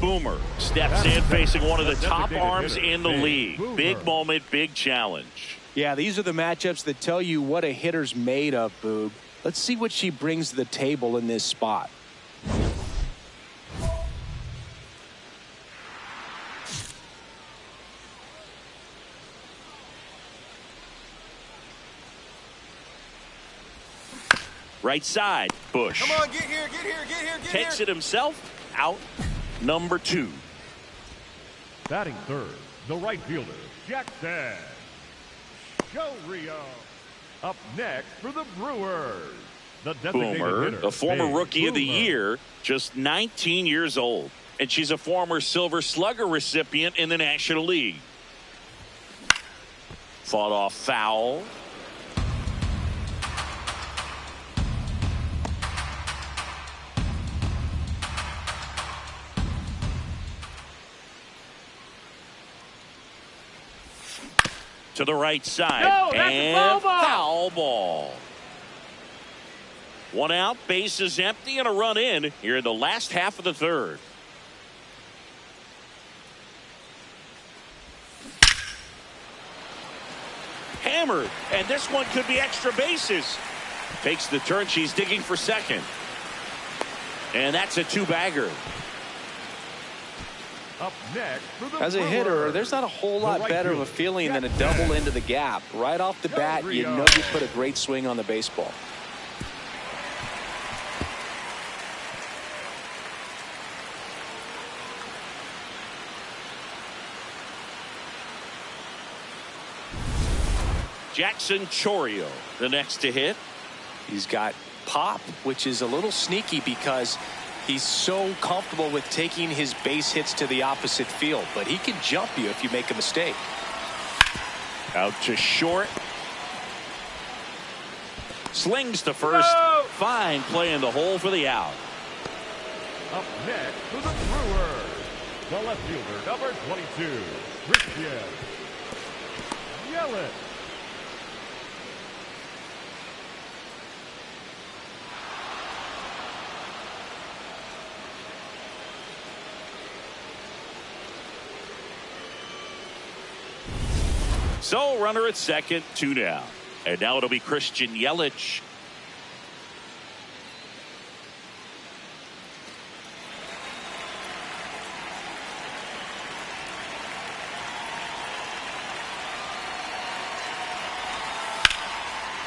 Boomer steps in facing one of the top arms in the league. Big moment, big challenge. Yeah, these are the matchups that tell you what a hitter's made of, Boog. Let's see what she brings to the table in this spot. Right side, Bush. Come on, get here, get here, get here, get here. Takes it himself, out number 2. Batting third, the right fielder, Jackson. Joe Rio. Up next for the Brewers, the designated Boomer, hitter, the former Big rookie of the Boomer. year, just 19 years old. And she's a former Silver Slugger recipient in the National League. Fought off foul. To the right side. No, that's a foul ball. Foul ball. 1 out, bases empty, and a run in here in the last half of the third. Hammered, and this one could be extra bases. Takes the turn, she's digging for second. And that's a 2-bagger. Up next for the As a Brewers, hitter, there's not a whole lot right better of a fielder, feeling than a Jackson. double into the gap. Right off the bat, you know you put a great swing on the baseball. Jackson Chorio, the next to hit. He's got pop, which is a little sneaky because he's so comfortable with taking his base hits to the opposite field, but he can jump you if you make a mistake. Out to short. Slings to first. No! Fine play in the hole for the out. Up next for the Brewers, the left fielder, number 22, Christian Yelich. So runner at second, 2 down. And now it'll be Christian Yelich.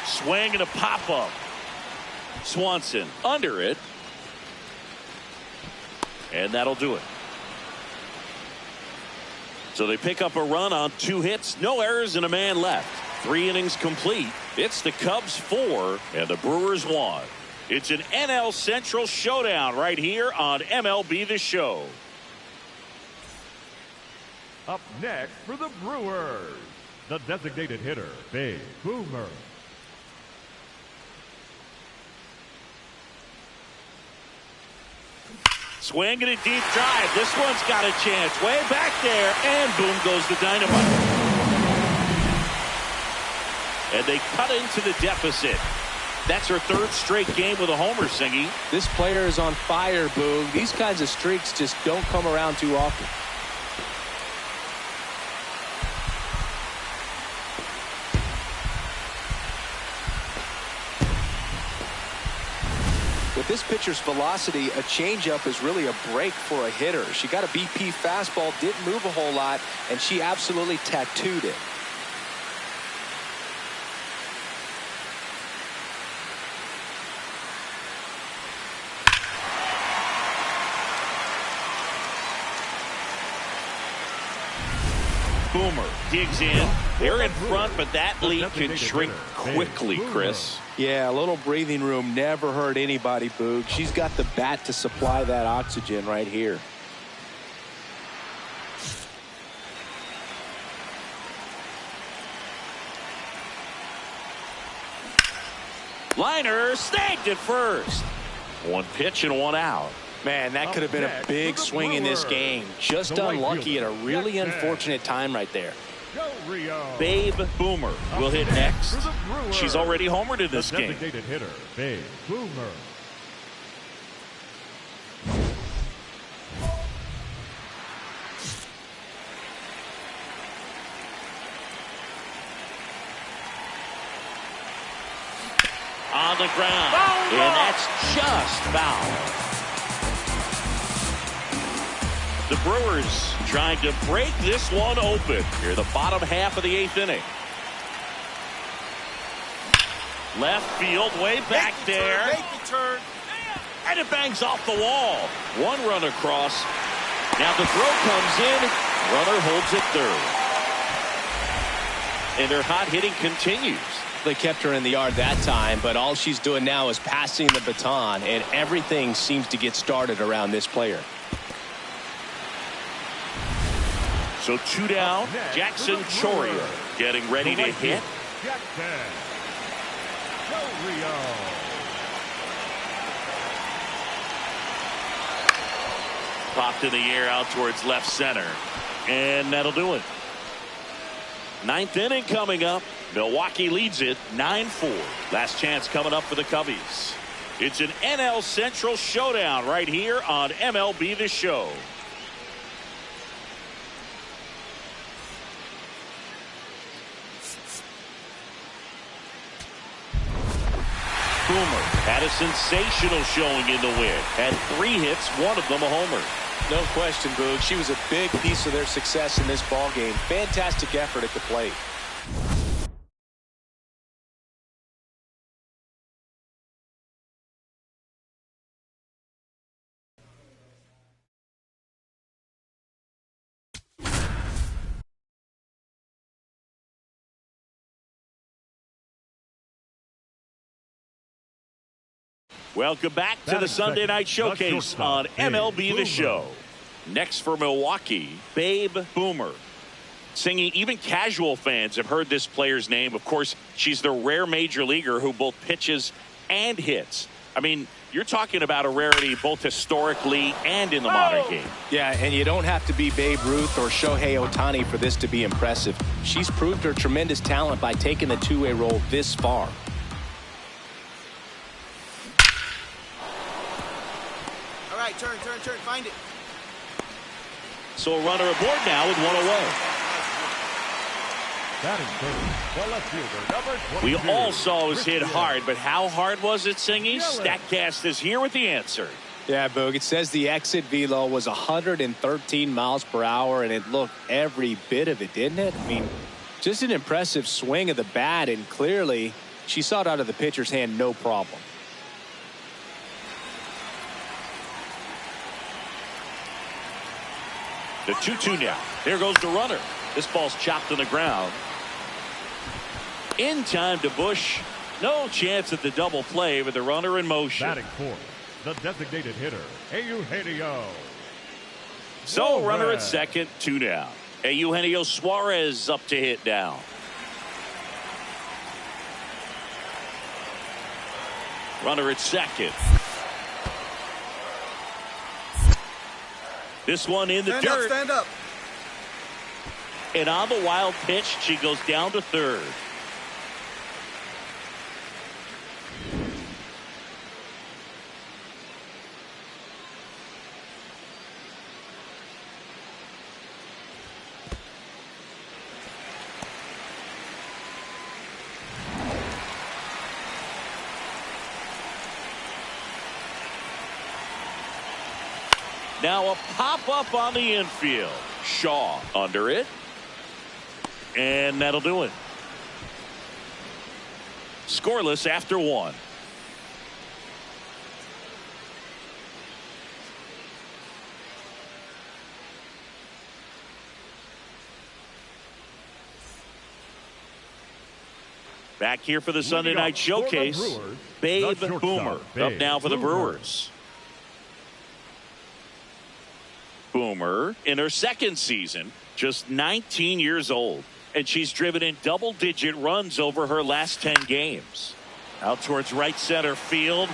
Swing and a pop up. Swanson under it. And that'll do it. So they pick up a run on 2 hits, no errors, and a man left. 3 innings complete. It's the Cubs 4 and the Brewers 1. It's an NL Central showdown right here on MLB The Show. Up next for the Brewers, the designated hitter, Big Boomer. Swing and a deep drive. This one's got a chance. Way back there. And boom goes the dynamite. And they cut into the deficit. That's her 3rd straight game with a homer, Singy. This player is on fire, Boog. These kinds of streaks just don't come around too often. With this pitcher's velocity, a changeup is really a break for a hitter. She got a BP fastball, didn't move a whole lot, and she absolutely tattooed it. Boomer digs in. They're in front, but that lead can shrink quickly, Chris. Yeah, a little breathing room never hurt anybody, Boog. She's got the bat to supply that oxygen right here. Liner snagged at first. 1 pitch and 1 out. Man, that could have been a big swing in this game. Just unlucky at a really unfortunate time right there. Babe Boomer will hit next. She's already homered in this game. Designated hitter, Babe Boomer. on the ground. And that's just foul. The Brewers trying to break this one open here, the bottom half of the 8th inning. Left field, way back there. And it bangs off the wall. One run across. Now the throw comes in. Runner holds it third. And their hot hitting continues. They kept her in the yard that time, but all she's doing now is passing the baton, and everything seems to get started around this player. So 2 down. Jackson Choria getting ready to hit. Popped in the air out towards left center. And that'll do it. 9th inning coming up. Milwaukee leads it 9-4. Last chance coming up for the Cubbies. It's an NL Central showdown right here on MLB The Show. Boomer had a sensational showing in the win. Had 3 hits, one of them a homer. No question, Boog. She was a big piece of their success in this ball game. Fantastic effort at the plate. Welcome back to the Sunday Night Showcase on MLB The Show. Next for Milwaukee, Babe Boomer. Singing, even casual fans have heard this player's name. Of course, she's the rare major leaguer who both pitches and hits. I mean, you're talking about a rarity both historically and in the modern game. Yeah, and you don't have to be Babe Ruth or Shohei Ohtani for this to be impressive. She's proved her tremendous talent by taking the two-way role this far. All right, turn, find it. So a runner aboard now with one away. We all saw it was hit hard, but how hard was it, Singy? StatCast is here with the answer. Yeah, Boog, it says the exit velo was 113 miles per hour, and it looked every bit of it, didn't it? I mean, just an impressive swing of the bat, and clearly she saw it out of the pitcher's hand no problem. The 2-2 now. There goes the runner. This ball's chopped on the ground. In time to Bush. No chance at the double play with the runner in motion. Batting fourth, the designated hitter, Eugenio. So runner at second, 2 down. Eugenio Suarez up to hit down. Runner at second. This one in the dirt. Stand up. And on the wild pitch, she goes down to third. Now a pop-up on the infield. Shaw under it. And that'll do it. Scoreless after 1. Back here for the Sunday Night Showcase. Babe Boomer up now for the Brewers. Boomer in her second season, just 19 years old, and she's driven in double-digit runs over her last 10 games. Out towards right center field.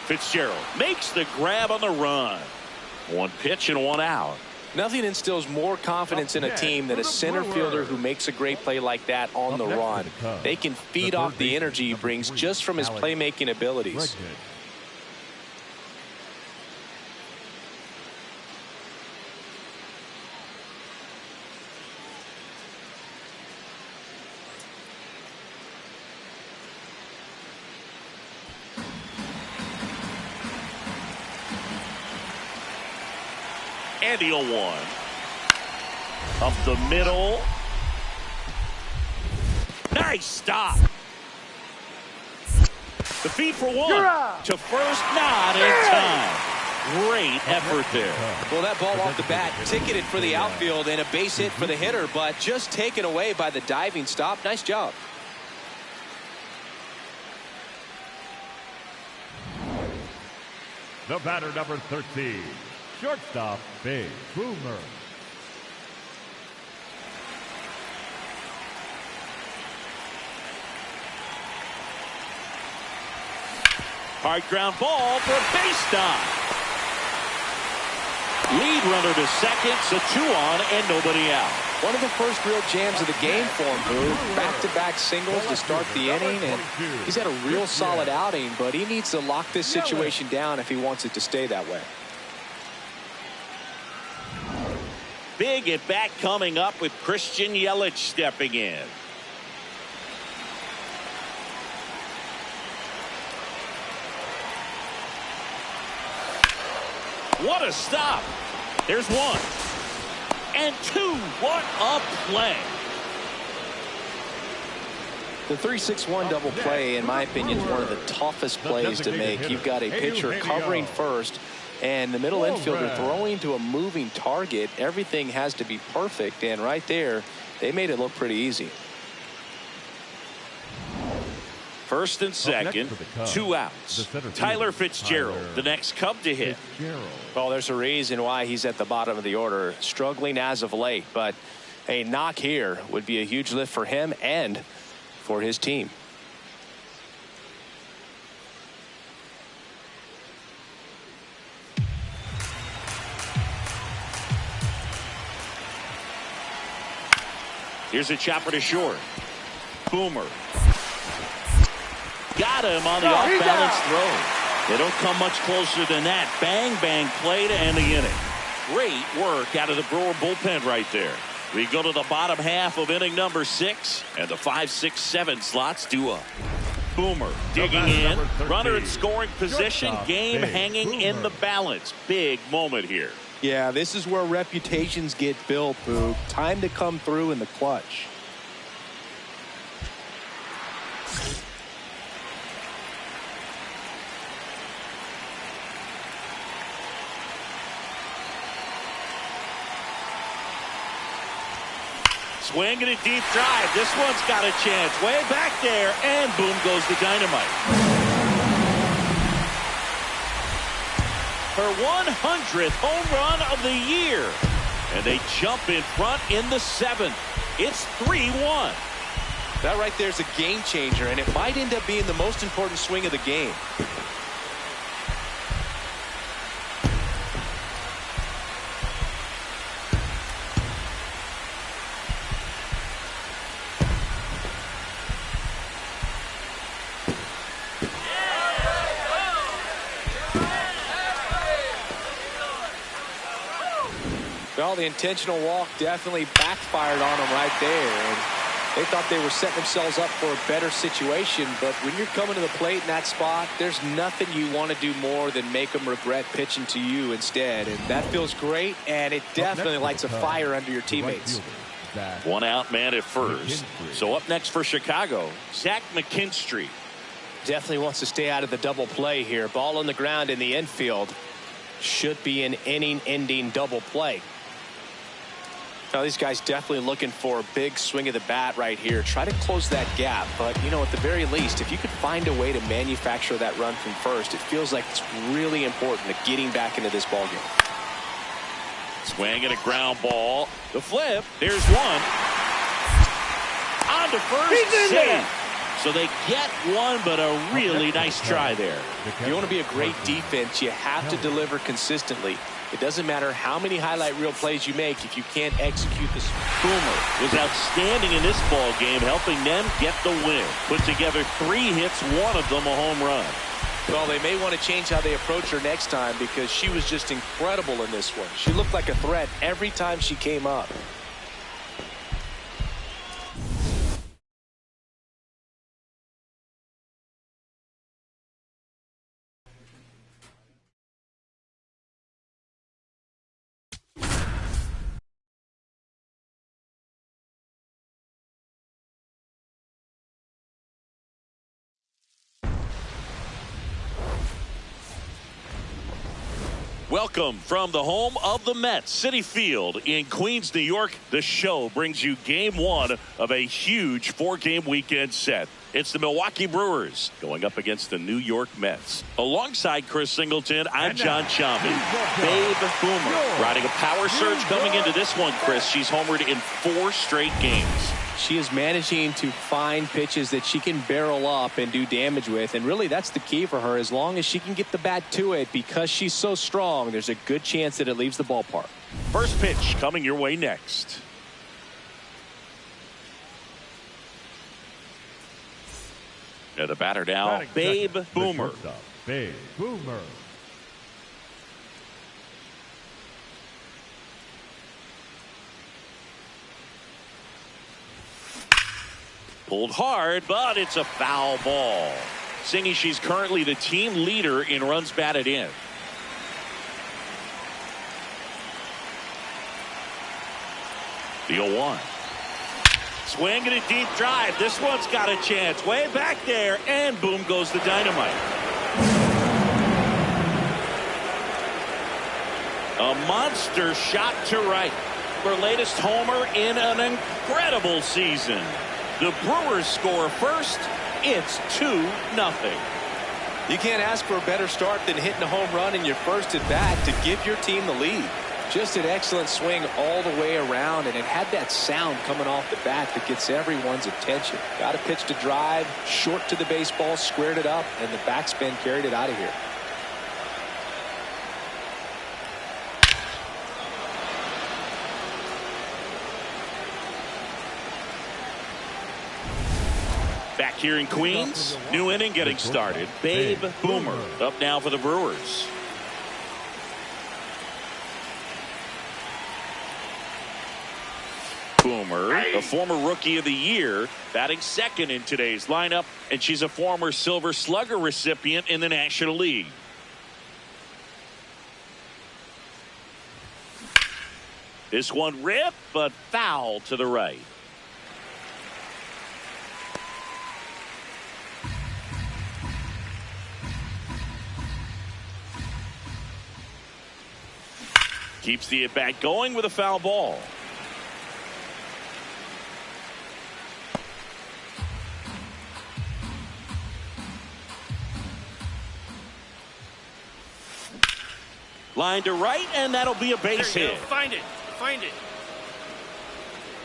Fitzgerald makes the grab on the run. 1 pitch and 1 out. Nothing instills more confidence in a team than a center fielder who makes a great play like that on the run. They can feed off the energy he brings just from his playmaking abilities. And he'll one. Up the middle. Nice stop. The feed for one. To first, not in time. Great effort there. Well, that ball off the bat ticketed for the outfield and a base hit for the hitter, but just taken away by the diving stop. Nice job. The batter, number 13, shortstop, Big Boomer. Hard ground ball for a base stop. Lead runner to second, so 2 on and nobody out. One of the first real jams of the game for him, Boo. Back-to-back singles to start the inning, and he's had a real solid outing, but he needs to lock this situation down if he wants it to stay that way. Big at bat coming up with Christian Yelich stepping in. What a stop. There's 1. And 2. What a play. The 3-6-1 double play, in my opinion, is one of the toughest plays to make. You've got a pitcher covering first and the middle infielder throwing to a moving target. Everything has to be perfect, and right there, they made it look pretty easy. First and second, 2 outs. Tyler Fitzgerald, the next Cub to hit. Well, there's a reason why he's at the bottom of the order, struggling as of late, but a knock here would be a huge lift for him and for his team. Here's a chopper to short. Boomer. Got him on the off-balance throw. They don't come much closer than that. Bang, bang play to end the inning. Great work out of the Brewer bullpen right there. We go to the bottom half of inning number 6, and the 5, 6, 7 slots due up. Boomer digging in. Runner in scoring position. Game hanging in the balance. Big moment here. Yeah, this is where reputations get built, Boo. Time to come through in the clutch. Swing and a deep drive. This one's got a chance. Way back there, and boom goes the dynamite. Her 100th home run of the year. And they jump in front in the 7th. It's 3-1. That right there is a game changer, and it might end up being the most important swing of the game. Well, the intentional walk definitely backfired on them right there. And they thought they were setting themselves up for a better situation. But when you're coming to the plate in that spot, there's nothing you want to do more than make them regret pitching to you instead. And that feels great, and it definitely lights a fire under your teammates. 1 out, man at first. So up next for Chicago, Zach McKinstry. Definitely wants to stay out of the double play here. Ball on the ground in the infield. Should be an inning-ending double play. Now, these guys definitely looking for a big swing of the bat right here. Try to close that gap. But, you know, at the very least, if you could find a way to manufacture that run from first, it feels like it's really important to getting back into this ballgame. Swing and a ground ball. The flip. There's one. On to first. Safe. So they get one, but a really nice try there. If you want to be a great defense, you have to deliver consistently. It doesn't matter how many highlight reel plays you make if you can't execute this. Boomer was outstanding in this ball game, helping them get the win. Put together 3 hits, 1 of them a home run. Well, they may want to change how they approach her next time because she was just incredible in this one. She looked like a threat every time she came up. Welcome from the home of the Mets, Citi Field in Queens, New York. The show brings you game one of a huge four-game weekend set. It's the Milwaukee Brewers going up against the New York Mets. Alongside Chris Singleton, I'm John Chambi. Babe Boomer riding a power surge coming into this one, Chris. She's homered in 4 straight games. She is managing to find pitches that she can barrel up and do damage with, and really that's the key for her. As long as she can get the bat to it, because she's so strong, there's a good chance that it leaves the ballpark. First pitch coming your way next. And the batter now, Babe Boomer. Babe Boomer. Pulled hard, but it's a foul ball. Singy, she's currently the team leader in runs batted in. The 0-1. Swing and a deep drive. This one's got a chance. Way back there, and boom goes the dynamite. A monster shot to right. Her latest homer in an incredible season. The Brewers score first. It's 2-0. You can't ask for a better start than hitting a home run in your first at bat to give your team the lead. Just an excellent swing all the way around, and it had that sound coming off the bat that gets everyone's attention. Got a pitch to drive, short to the baseball, squared it up, and the backspin carried it out of here. Back here in Queens, new inning getting started. Babe Boomer up now for the Brewers. Boomer, a former Rookie of the Year, batting second in today's lineup, and she's a former Silver Slugger recipient in the National League. This one ripped, but foul to the right. Keeps the at-bat going with a foul ball. Line to right, and that'll be a base hit. Find it. Find it.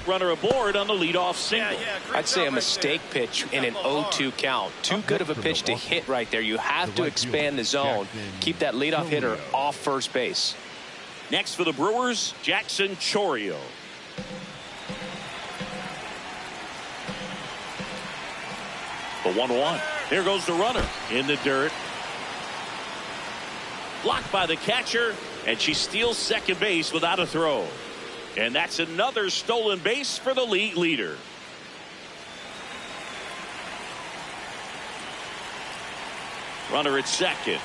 Runner aboard on the leadoff single. I'd say a mistake pitch in an 0-2 count. Too good of a pitch to hit right there. You have to expand the zone. Keep that leadoff hitter off first base. Next for the Brewers, Jackson Chourio. The 1-1. Here goes the runner in the dirt. Blocked by the catcher, and she steals second base without a throw. And that's another stolen base for the league leader. Runner at second.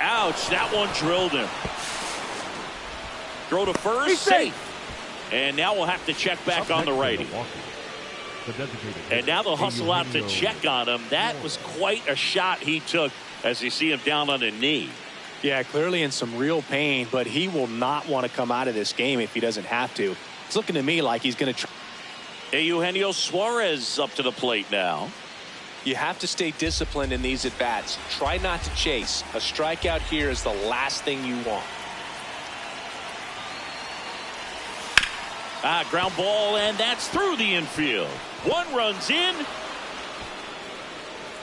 Ouch, that one drilled him. Throw to first, safe. And now we'll have to check back on the righty. And now they'll hustle out to check on him. That was quite a shot he took as you see him down on a knee. Yeah, clearly in some real pain, but he will not want to come out of this game if he doesn't have to. It's looking to me like he's going to try. Eugenio Suarez up to the plate now. You have to stay disciplined in these at-bats. Try not to chase. A strikeout here is the last thing you want. Ground ball, and that's through the infield. One runs in.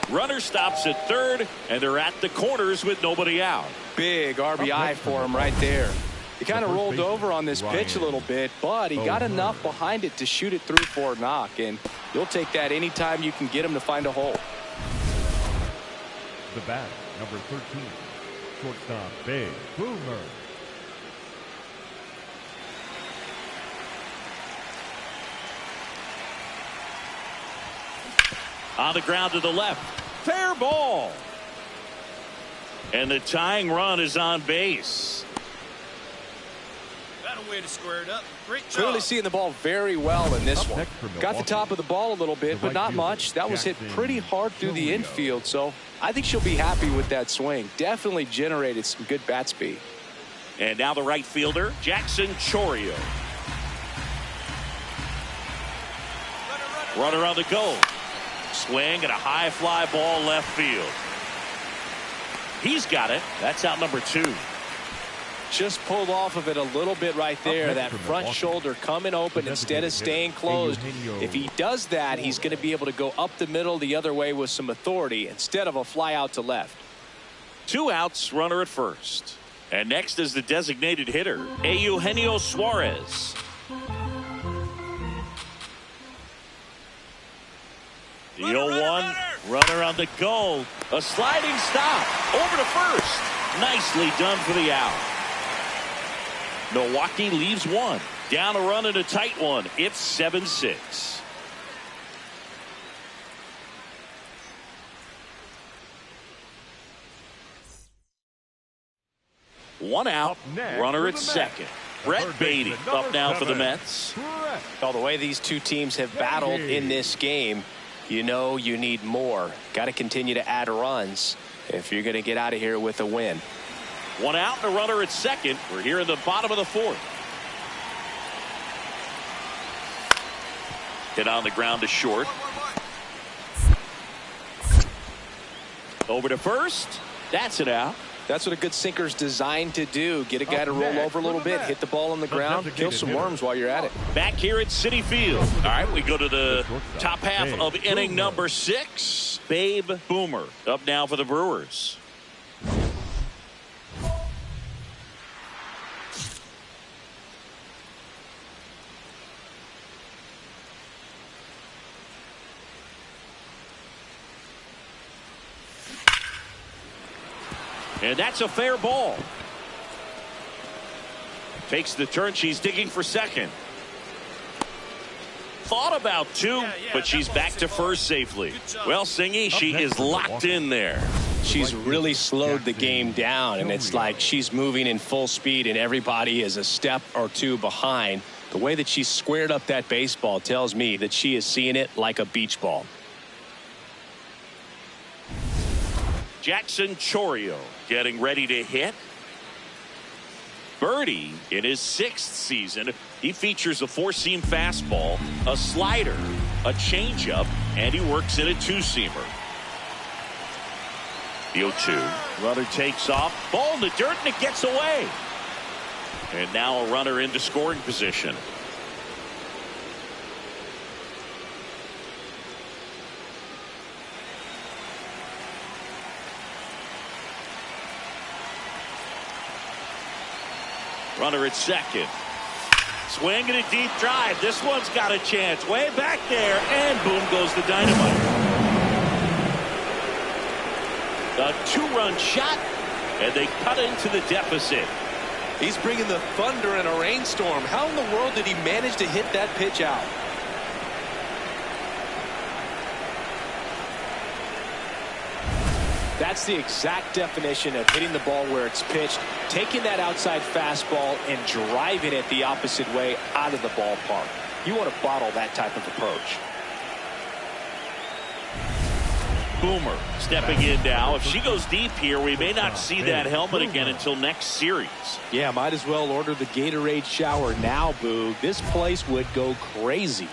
Runner stops at third, and they're at the corners with nobody out. Big RBI for him right there. He kind of rolled over on this pitch a little bit, but he got enough behind it to shoot it through for a knock, and you'll take that anytime you can get him to find a hole. The bat, number 13, shortstop, Babe Boomer. On the ground to the left. Fair ball. And the tying run is on base. way to square it up. Great job. Clearly seeing the ball very well in this Up one. next from Got the Milwaukee, top of the ball a little bit, the but not right much. fielder, That was hit Jackson pretty hard through the Chorio. infield, so I think she'll be happy with that swing. Definitely generated some good bat speed. And now the right fielder, Jackson Chorio. Runner on the go. Swing and a high fly ball left field. He's got it. That's out number 2. Just pulled off of it a little bit right there. That front shoulder coming open instead of staying closed. If he does that, he's going to be able to go up the middle the other way with some authority instead of a fly out to left. 2 outs, runner at first. And next is the designated hitter, Eugenio Suarez. The 0-1, runner on the go. A sliding stop over to first. Nicely done for the out. Milwaukee leaves 1. Down a run in a tight one. It's 7-6. One out, runner at second. Brett Beatty up now for the Mets. Well, the way these two teams have battled in this game, you know you need more. Got to continue to add runs if you're going to get out of here with a win. 1 out and a runner at second. We're here in the bottom of the 4th. Hit on the ground to short. Over to first. That's it out. That's what a good sinker's designed to do. Get a guy to roll over a little bit, hit the ball on the ground, kill some worms while you're at it. Back here at Citi Field. All right, we go to the top half of inning number 6. Babe Boomer up now for the Brewers. And that's a fair ball. Takes the turn. She's digging for second. Thought about 2, but she's back to first safely. Well, Singy, she is locked in there. She's really slowed the game down, and it's like she's moving in full speed, and everybody is a step or 2 behind. The way that she squared up that baseball tells me that she is seeing it like a beach ball. Jackson Chorio getting ready to hit. Birdie in his 6th season. He features a 4-seam fastball, a slider, a changeup, and he works in a 2-seamer. The 0-2. Runner takes off. Ball in the dirt, and it gets away. And now a runner into scoring position. Runner at second. Swing and a deep drive. This one's got a chance. Way back there. And boom goes the dynamite. A 2-run shot. And they cut into the deficit. He's bringing the thunder in a rainstorm. How in the world did he manage to hit that pitch out? That's the exact definition of hitting the ball where it's pitched, taking that outside fastball and driving it the opposite way out of the ballpark. You want to bottle that type of approach. Boomer stepping in now. If she goes deep here, we may not see that helmet again until next series. Yeah, might as well order the Gatorade shower now, Boog. This place would go crazy.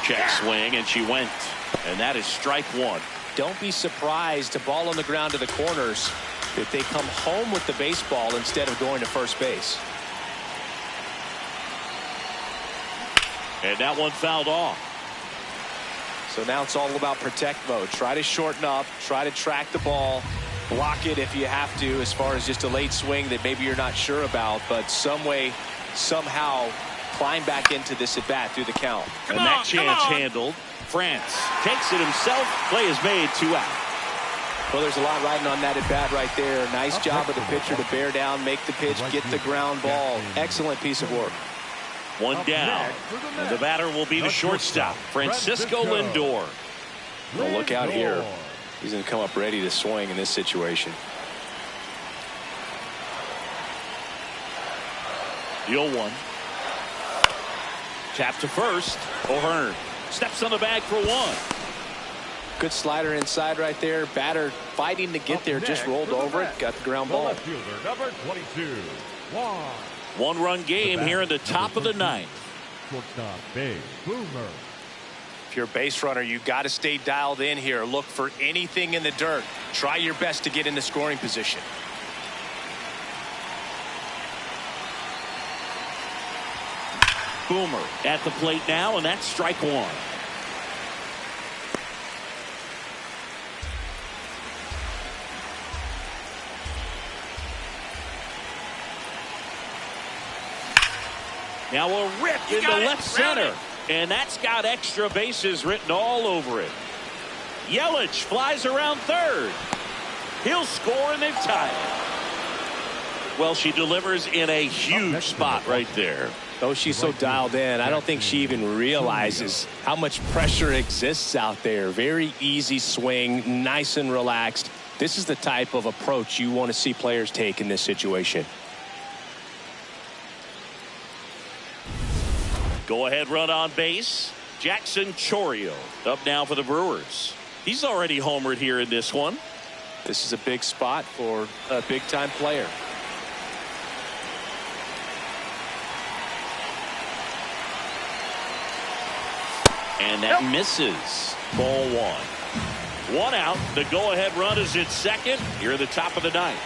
Check swing, and she went. And that is strike 1. Don't be surprised to ball on the ground to the corners if they come home with the baseball instead of going to first base. And that one fouled off. So now it's all about protect mode. Try to shorten up, try to track the ball, block it if you have to, as far as just a late swing that maybe you're not sure about, but some way, somehow climb back into this at bat through the count. And that chance handled. France takes it himself. Play is made. 2 out. Well, there's a lot riding on that at bat right there. Nice job of the pitcher to bear down, make the pitch, get the ground ball. Excellent piece of work. One Up down. next for the And Mets, the batter will be the shortstop, Francisco Lindor. Well, look out here. Lindor. He's going to come up ready to swing in this situation. The 0-1. Tap to first. O'Hearn steps on the bag for one. Good slider inside right there. Batter fighting to get Up there. Just next rolled for the over it. Mets, Got the ground the ball. left fielder, number 22, Juan. One-run game here in the top of the ninth. Shortstop, base, Boomer. If you're a base runner, you got to stay dialed in here. Look for anything in the dirt. Try your best to get into scoring position. Boomer at the plate now, and that's strike one. Now a rip into left center. And that's got extra bases written all over it. Yelich flies around third. He'll score and they've tied it. Well, she delivers in a huge spot right there. Oh, she's so dialed in. I don't think she even realizes how much pressure exists out there. Very easy swing, nice and relaxed. This is the type of approach you want to see players take in this situation. Go ahead run on base. Jackson Chourio up now for the Brewers. He's already homered here in this one. This is a big spot for a big time player. And that misses. Ball one. One out. The go ahead run is at second. Here at the top of the ninth.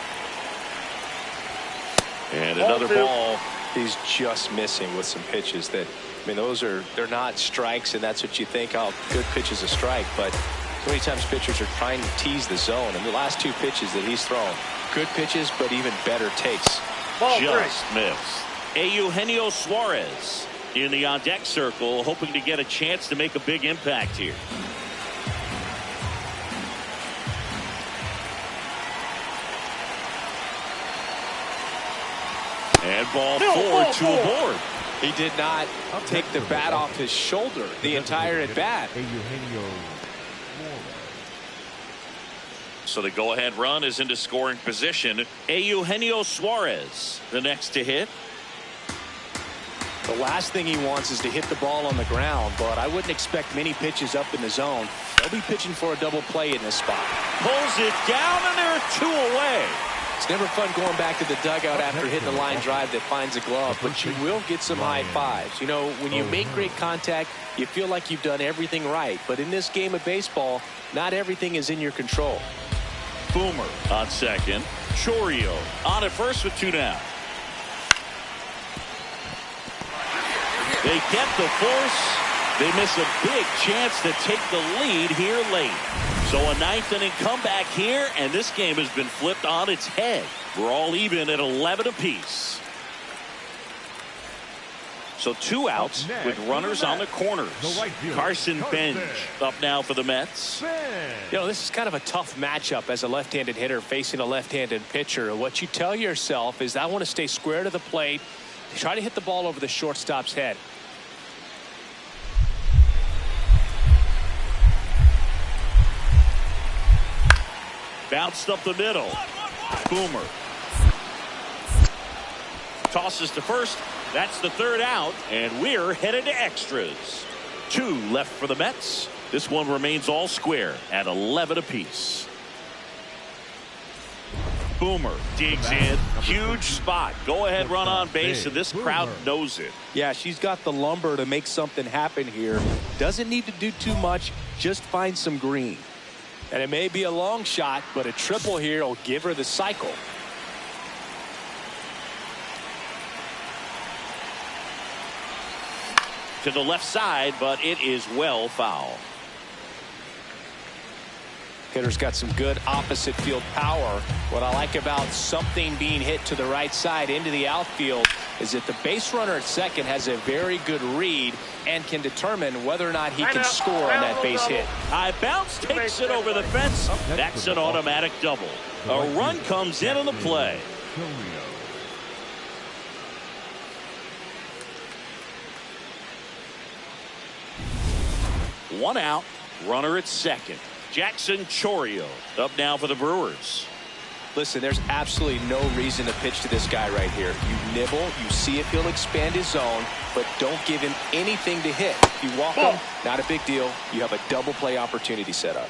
And another ball. He's just missing with some pitches that, I mean, they're not strikes, and that's what you think, oh, good pitch is a strike. But so many times pitchers are trying to tease the zone. And the last two pitches that he's thrown, good pitches, but even better takes. Just missed. Eugenio Suarez in the on deck circle, hoping to get a chance to make a big impact here. And ball four, two aboard. He did not take the bat off his shoulder the entire at bat. So the go ahead run is into scoring position. Eugenio Suarez the next to hit. The last thing he wants is to hit the ball on the ground, but I wouldn't expect many pitches up in the zone. They'll be pitching for a double play in this spot. Pulls it down, and there are two away. It's never fun going back to the dugout after hitting a line drive that finds a glove, but you will get some high fives. You know, when you make great contact, you feel like you've done everything right. But in this game of baseball, not everything is in your control. Boomer on second. Chourio on at first with two down. They get the force. They miss a big chance to take the lead here late. So a ninth inning comeback here, and this game has been flipped on its head. We're all even at 11 apiece. So two outs with runners on the corners. Carson Bench up now for the Mets. You know, this is kind of a tough matchup as a left-handed hitter facing a left-handed pitcher. What you tell yourself is, I want to stay square to the plate, try to hit the ball over the shortstop's head. Bounced up the middle. Boomer tosses to first. That's the third out, and we're headed to extras. Two left for the Mets. This one remains all square at 11 apiece. Boomer digs in. Huge spot. Go ahead run on base, and this crowd knows it. Yeah, she's got the lumber to make something happen here. Doesn't need to do too much. Just find some green. And it may be a long shot, but a triple here will give her the cycle. To the left side, but it is well foul. Hitter's got some good opposite field power. What I like about something being hit to the right side into the outfield is that the base runner at second has a very good read and can determine whether or not he can score on that base hit. High bounce takes it over the fence. That's an automatic double. A run comes in on the play. 1 out, runner at second. Jackson Chourio up now for the Brewers. Listen, there's absolutely no reason to pitch to this guy right here. You nibble, you see if he'll expand his zone, but don't give him anything to hit. If you walk him, not a big deal. You have a double play opportunity set up.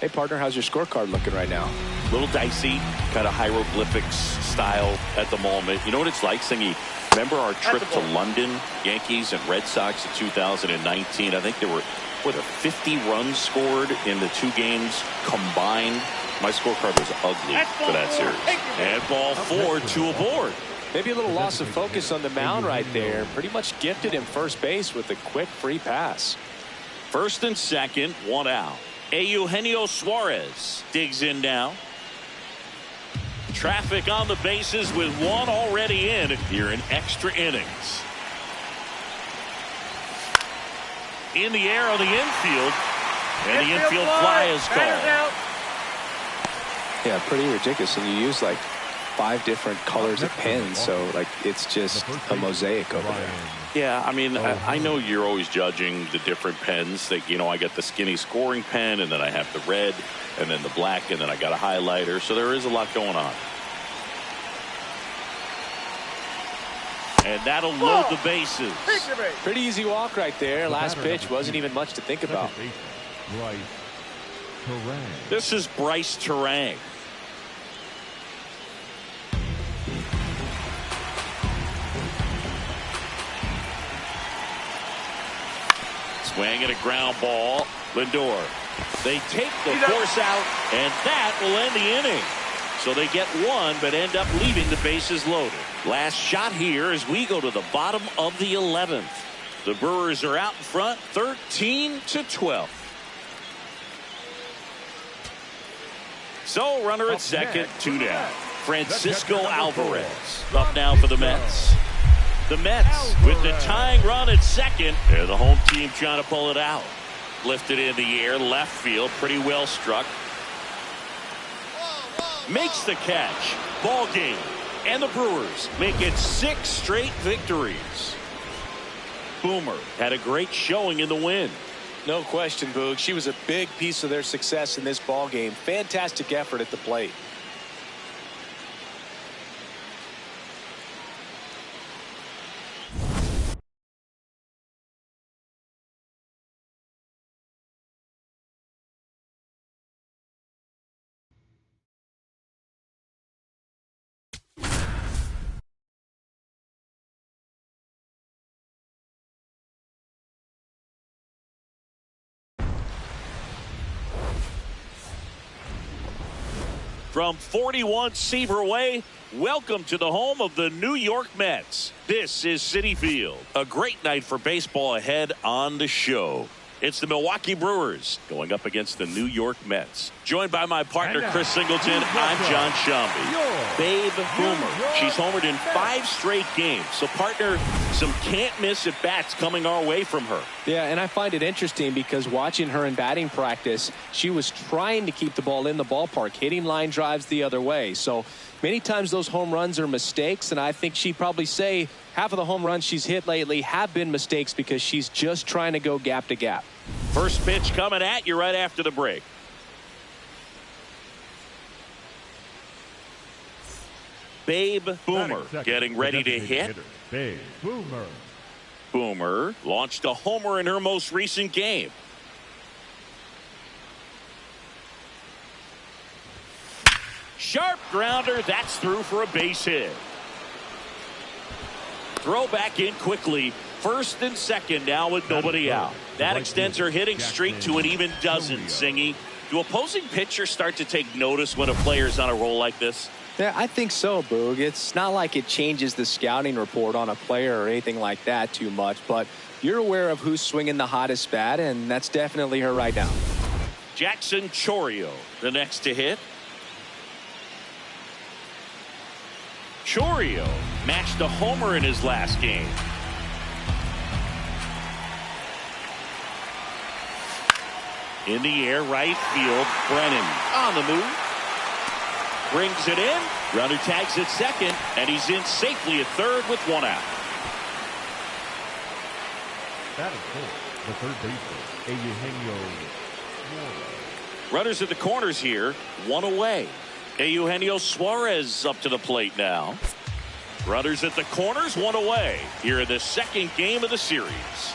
Hey, partner, how's your scorecard looking right now? A little dicey, kind of hieroglyphics style at the moment. You know what it's like, Singy? Remember our trip to London, Yankees and Red Sox in 2019? I think there were 50 runs scored in the 2 games combined. My scorecard was ugly for that series. And ball 4, 2 aboard. Maybe a little loss of focus on the mound right there. Pretty much gifted him first base with a quick free pass. First and second, 1 out. Eugenio Suarez digs in now. Traffic on the bases with 1 already in here in extra innings. In the air on the infield, and the infield fly is called. Yeah, pretty ridiculous. And you use like 5 different colors of pens, so like it's just a mosaic over there. Yeah, I mean, I know you're always judging the different pens. That, you know, I get the skinny scoring pen, and then I have the red, and then the black, and then I got a highlighter. So there is a lot going on. And that'll load the bases. Pretty easy walk right there. Last pitch wasn't even much to think about. This is Bryce Terang. Swing and a ground ball. Lindor. They take the force out, and that will end the inning. So they get 1, but end up leaving the bases loaded. Last shot here as we go to the bottom of the 11th. The Brewers are out in front, 13-12. So runner at second, 2 down. Francisco Alvarez up now for the Mets. The Mets with the tying run at second. They're the home team trying to pull it out. Lifted in the air, left field, pretty well struck. Makes the catch. Ball game. And the Brewers make it 6 straight victories. Boomer had a great showing in the win. No question, Boog. She was a big piece of their success in this ball game. Fantastic effort at the plate. From 41 Seaver Way, welcome to the home of the New York Mets. This is Citi Field. A great night for baseball ahead on the show. It's the Milwaukee Brewers going up against the New York Mets. Joined by my partner, Chris Singleton, I'm John Shambi. Babe Boomer. She's homered in 5 straight games. So, partner, some can't-miss at-bats coming our way from her. Yeah, and I find it interesting because watching her in batting practice, she was trying to keep the ball in the ballpark, hitting line drives the other way. So many times those home runs are mistakes, and I think she'd probably say half of the home runs she's hit lately have been mistakes because she's just trying to go gap to gap. First pitch coming at you right after the break. Babe Boomer getting ready to hit. Babe Boomer. Boomer launched a homer in her most recent game. Sharp grounder. That's through for a base hit. Throw back in quickly. First and second now with nobody out. That extends her hitting streak to an even dozen, Singy. Do opposing pitchers start to take notice when a player's on a roll like this? Yeah, I think so, Boog. It's not like it changes the scouting report on a player or anything like that too much, but you're aware of who's swinging the hottest bat, and that's definitely her right now. Jackson Chourio, the next to hit. Chourio matched a homer in his last game. In the air, right field. Brennan on the move. Brings it in. Runner tags at second, and he's in safely at third with 1 out. That is four. The third baseman, Eugenio. Runners at the corners here, one away. Eugenio Suarez up to the plate now. Runners at the corners, one away here in the second game of the series.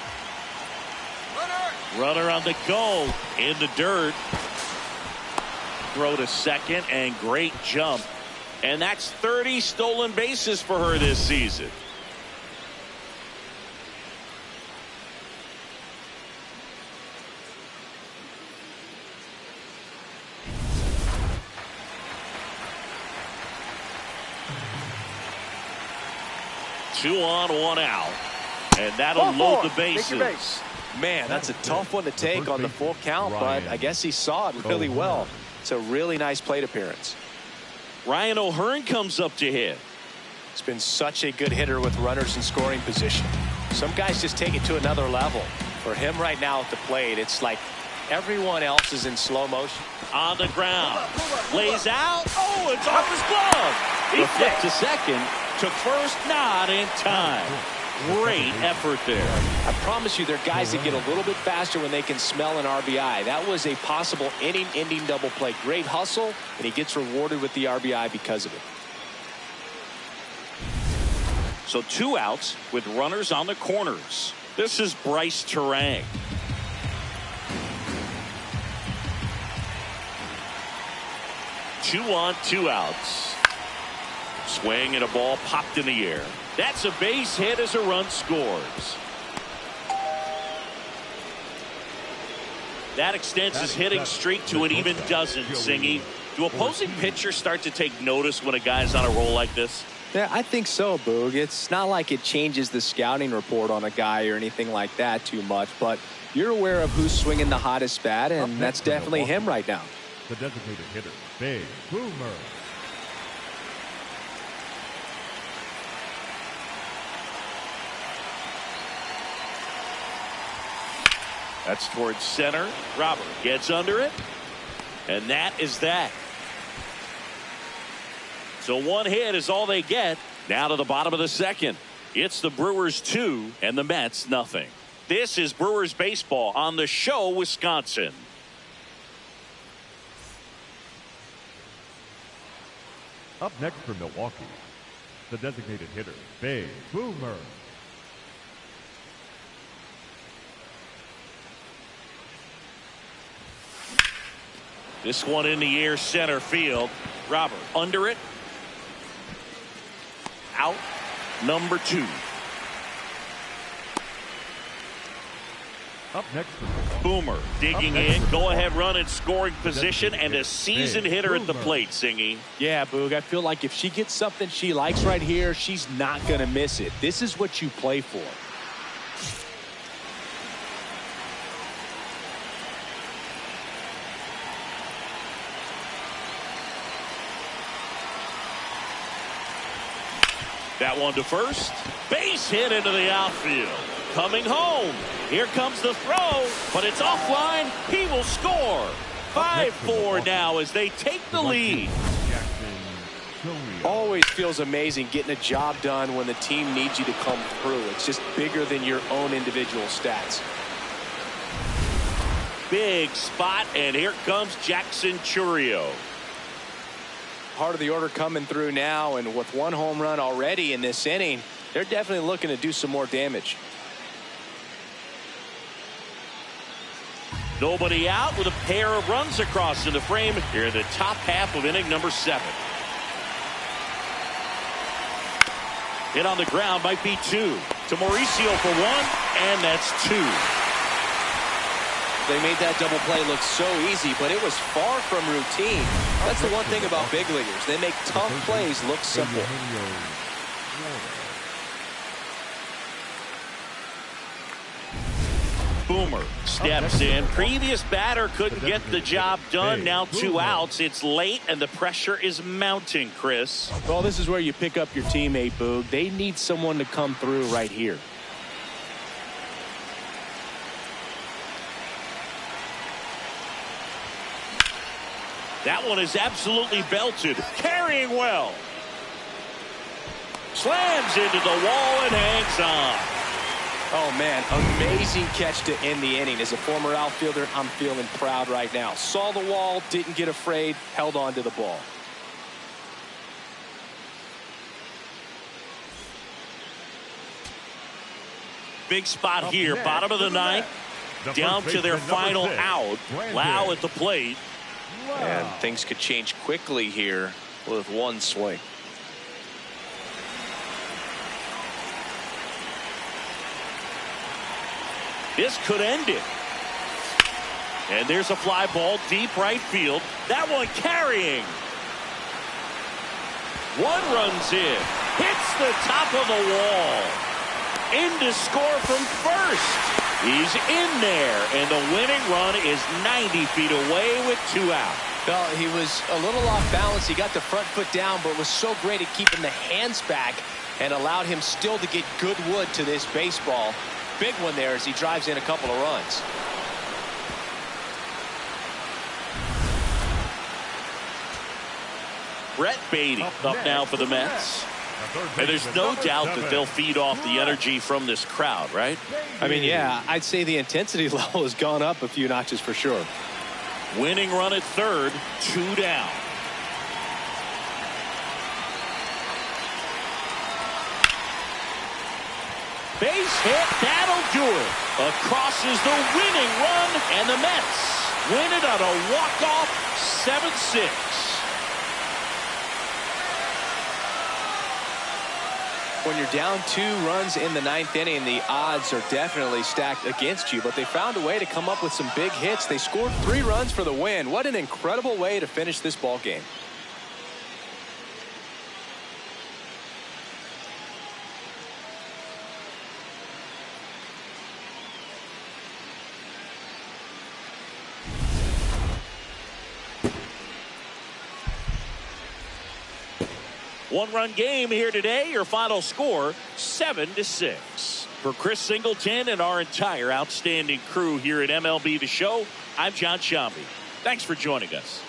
Runner on the go in the dirt. Throw to second and great jump. And that's 30 stolen bases for her this season. Two on, one out. And that'll load the bases. Man, that's a tough one to take on the full count, but I guess he saw it really well. It's a really nice plate appearance. Ryan O'Hearn comes up to hit. It's been such a good hitter with runners in scoring position. Some guys just take it to another level. For him right now at the plate, it's like everyone else is in slow motion. On the ground. Lays out. Oh, it's off his glove. He flipped to second. To first, not in time. Great effort there. I promise you, there are guys that get a little bit faster when they can smell an RBI. That was a possible inning-ending double play. Great hustle, and he gets rewarded with the RBI because of it. So 2 outs with runners on the corners. This is Bryce Terang. Two on, 2 outs. Swing and a ball popped in the air. That's a base hit as a run scores. That extends his hitting streak to an even dozen, Singy. Do opposing pitchers start to take notice when a guy's on a roll like this? Yeah, I think so, Boog. It's not like it changes the scouting report on a guy or anything like that too much, but you're aware of who's swinging the hottest bat, and that's definitely him right now. The designated hitter, Big Boomer. That's towards center. Robert gets under it. And that is that. So 1 hit is all they get. Now to the bottom of the second. It's the Brewers 2 and the Mets nothing. This is Brewers baseball on the show, Wisconsin. Up next for Milwaukee, the designated hitter, Big Boomer. This one in the air, center field. Robert under it. Out. Number 2. Up next, Boomer digging in. Go ahead run in scoring position and a seasoned hitter at the plate, Singy. Yeah, Boog, I feel like if she gets something she likes right here, she's not going to miss it. This is what you play for. That one to first. Base hit into the outfield. Coming home. Here comes the throw, but it's offline. He will score. 5-4 now as they take the lead. Always feels amazing getting a job done when the team needs you to come through. It's just bigger than your own individual stats. Big spot, and here comes Jackson Chourio. Part of the order coming through now, and with 1 home run already in this inning, they're definitely looking to do some more damage. Nobody out with a pair of runs across in the frame here in the top half of inning number 7. Hit on the ground might be 2. To Mauricio for 1, and that's 2. They made that double play look so easy, but it was far from routine. That's the one thing about big leaguers. They make tough plays look simple. Boomer steps in. Previous batter couldn't get the job done. Now 2 outs. It's late, and the pressure is mounting, Chris. Well, this is where you pick up your teammate, Boog. They need someone to come through right here. That one is absolutely belted. Carrying well. Slams into the wall and hangs on. Oh, man, amazing catch to end the inning. As a former outfielder, I'm feeling proud right now. Saw the wall, didn't get afraid, held on to the ball. Big spot here, bottom of the ninth, down to their final out. Lau at the plate. And things could change quickly here with one swing. This could end it. And there's a fly ball deep right field. That one carrying. One runs in. Hits the top of the wall. In to score from first. He's in there, and the winning run is 90 feet away with 2 out. Well, he was a little off balance. He got the front foot down, but was so great at keeping the hands back and allowed him still to get good wood to this baseball. Big one there as he drives in a couple of runs. Brett Beatty up now for the Mets. And there's no doubt that they'll feed off the energy from this crowd, right? I mean, yeah, I'd say the intensity level has gone up a few notches for sure. Winning run at third, 2 down. Base hit, that'll do it. Across is the winning run, and the Mets win it on a walk-off 7-6. When you're down 2 runs in the 9th inning, the odds are definitely stacked against you, but they found a way to come up with some big hits. They scored 3 runs for the win. What an incredible way to finish this ball game. One-run game here today. Your final score, 7-6. For Chris Singleton and our entire outstanding crew here at MLB The Show, I'm John Shambi. Thanks for joining us.